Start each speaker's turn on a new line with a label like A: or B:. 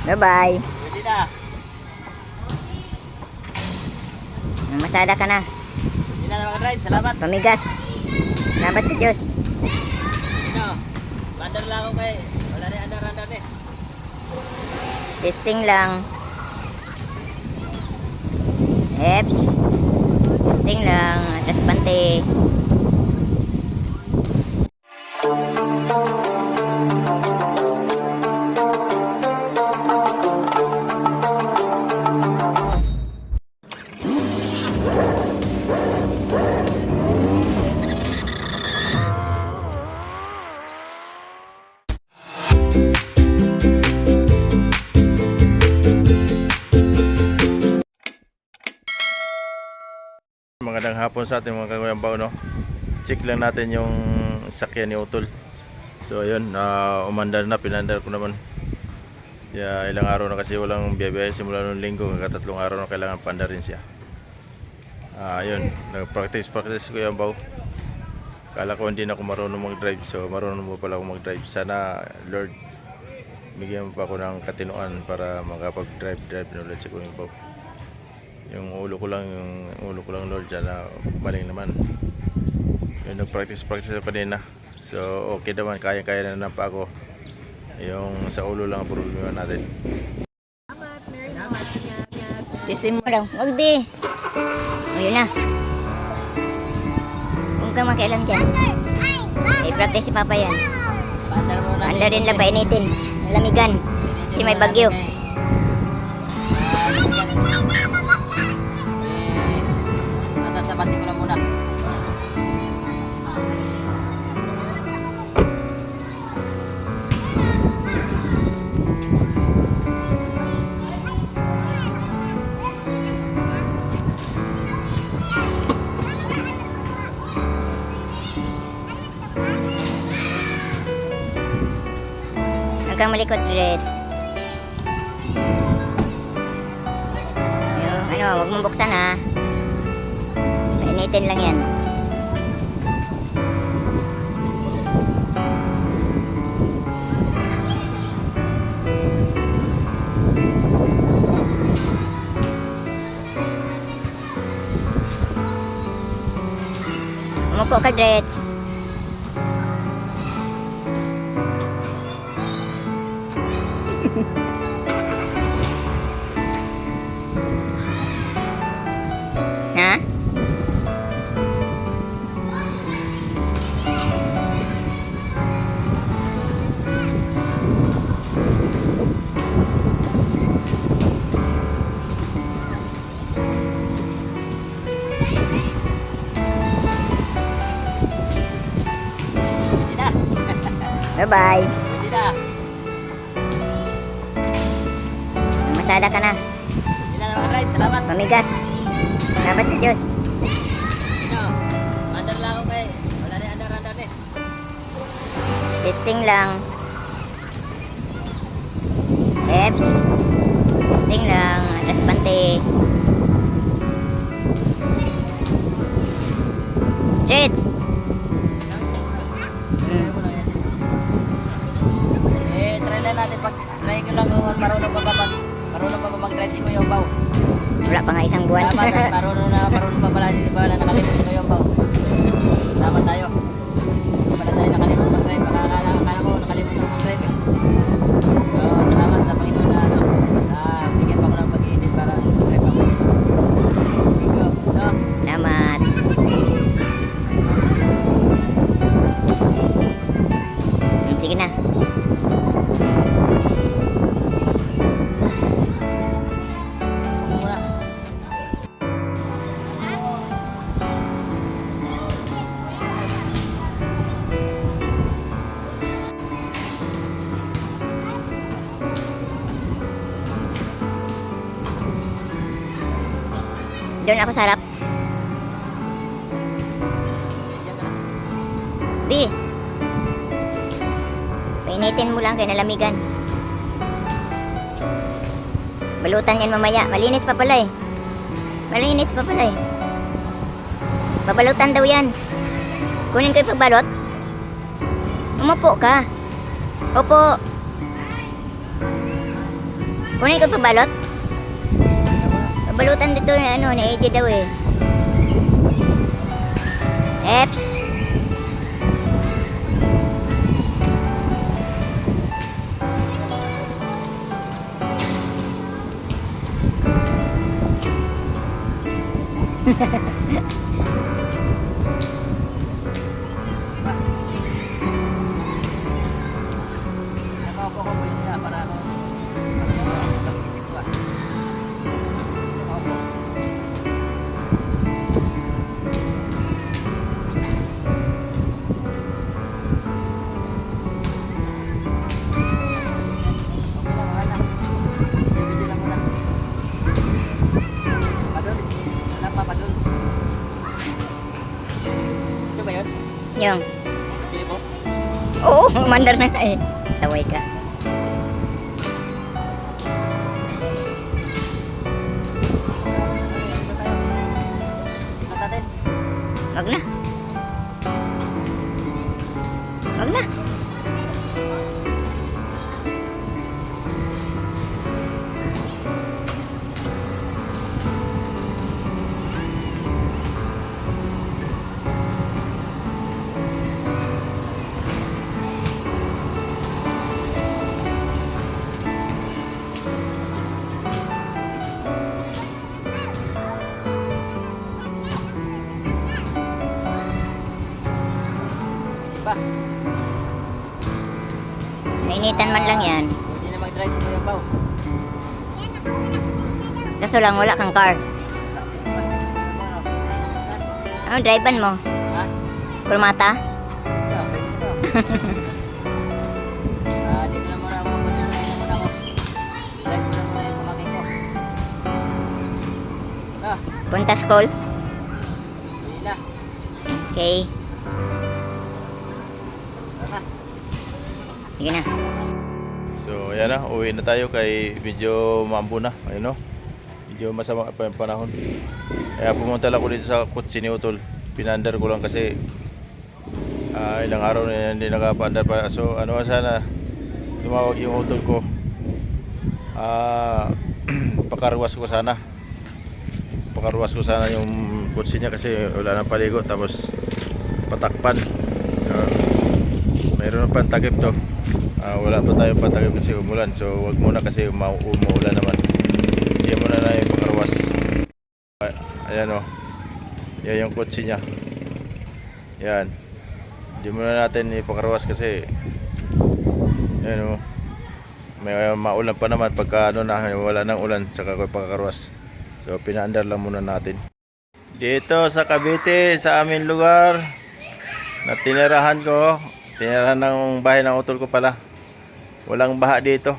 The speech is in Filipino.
A: Bye-bye.
B: Pwede na.
A: Masada ka na.
B: Hindi na mag-drive. Salamat.
A: Pamigas. Salamat sa Diyos.
B: Ano? Bandar lang ako kay. Wala rin andar-andar eh.
A: Testing lang. Eps. Testing lang. Atas bante.
C: Magandang hapon sa ating mga kaguyambaw, no? Check lang natin yung sakyan ni Utol. So ayun, umandar na, pinandar ko naman. Kaya ilang araw na kasi walang biyahe simula nung linggo, kagatatlong araw na kailangan pandarin siya. Ayun, nag-practice ko yung baw. Kala ko hindi na ako marunong mag-drive, so marunong mo pala ako mag-drive. Sana Lord, bigyan mo pa ako ng katinuan para makapag-drive na ulit sa Kuyang Baw. Yung ulo ko lang Lord dyan na maling naman. Yung nag-practice ako kanina, so okay naman, kaya na pa ako. Yung sa ulo lang ang problema natin.
A: Tisin mo lang. Huwag di. Ayun na. Huwag kang makialam dyan. I-practice si Papa yan.
B: Bandar mo na.
A: Anda rin lang painitin. Lamigan. Kasi may bagyo.
B: Atas sa pati ko lang muna.
A: Huwag kang malikot, Reds. Huwag mong buksan ha. Painitin lang yan. Umupo ka, Reds. Ha?
B: Pwede na.
A: Bye-bye.
B: Pwede na.
A: Masada ka na.
B: Hindi na mag-drive. Salamat.
A: Pamigas. Salamat sa Diyos.
B: Ano? Bandar lang ako kay. Wala rin andar-andar eh.
A: Testing lang. Eps. Testing lang. Atas bante. Reds.
B: Try lang natin pag try ko lang kung marunong pa ba mag-drive si Kuya Baw.
A: Wala pa nga isang buwan.
B: Tama, marunong pa pala, hindi ba na nakalimut si Kuya Baw. Tama tayo. Hindi pala tayo nakalimut mag-drive. Akala ko nakalimut na mag-drive eh. So, salamat sa Panginoon na ano. Bigyan pa ko ng pag-iisip para mag-drive ako. Thank you. No?
A: Salamat. Sige na.
B: Muna.
A: Doon ako sa harap. Di. Painitin mo lang kaya nalamigan. Balutan yan mamaya. Malinis pa pala eh. Malinis pa pala eh. Babalutan daw yan. Kunin ko yung pagbalot. Umupo ka. Opo. Kunin ko pabalot. Pabalutan dito ni ano, ni AJ daw eh. Eps.
B: Ako ko yun niya para ako. Pag-isip ko ah. Ako. Okay lang, wala. Video lang muna. Padul. Anak pa, padul. Ito ba yun?
A: Yung.
B: Sino po?
A: Oo, mandar na nga eh. Saway ka.
B: Ito tayo. Ikot natin.
A: Wag na. Wag na.
B: Ba?
A: Nainitan man lang yan.
B: Hindi na mag-drive si Kuya Pao.
A: Kaso lang wala kang car. Ano, drivean mo?
B: Ha?
A: Kurmata?
B: Yeah, pwede ito. Dito na muna ako. Mag-consume na muna ako. Drive ko na muna yung pamangkin ko.
A: Punta school?
B: Hindi na.
A: Okay.
B: Tara.
A: Sige na.
C: So ayan na, uwi na tayo kay medyo mambo na, ayun no. Medyo masama pa yung panahon. Kaya pumunta lang ako dito sa kutsi ni Utol. Pinandar ko lang kasi ilang araw na hindi nakapaandar pa. So ano sana tumawag yung Utol ko. Pakarwas ko sana. Pakarwas ko sana yung kutsi niya kasi wala nang paligo tapos patakpan. Mayroon pa takip to. Wala pa tayo patagip kasi umulan, so wag muna kasi umuulan naman. Hindi muna na yung pakarwas. Ayan o, yan yung kutsi niya. Yan, hindi muna natin ipakarwas kasi yan o, may maulan pa naman pagka ano na, wala nang ulan saka pakarwas. So pinaandar lang muna natin dito sa Cavite, sa aming lugar na tinirahan ko. Tinirahan ng bahay ng Utol ko pala. Walang baha dito.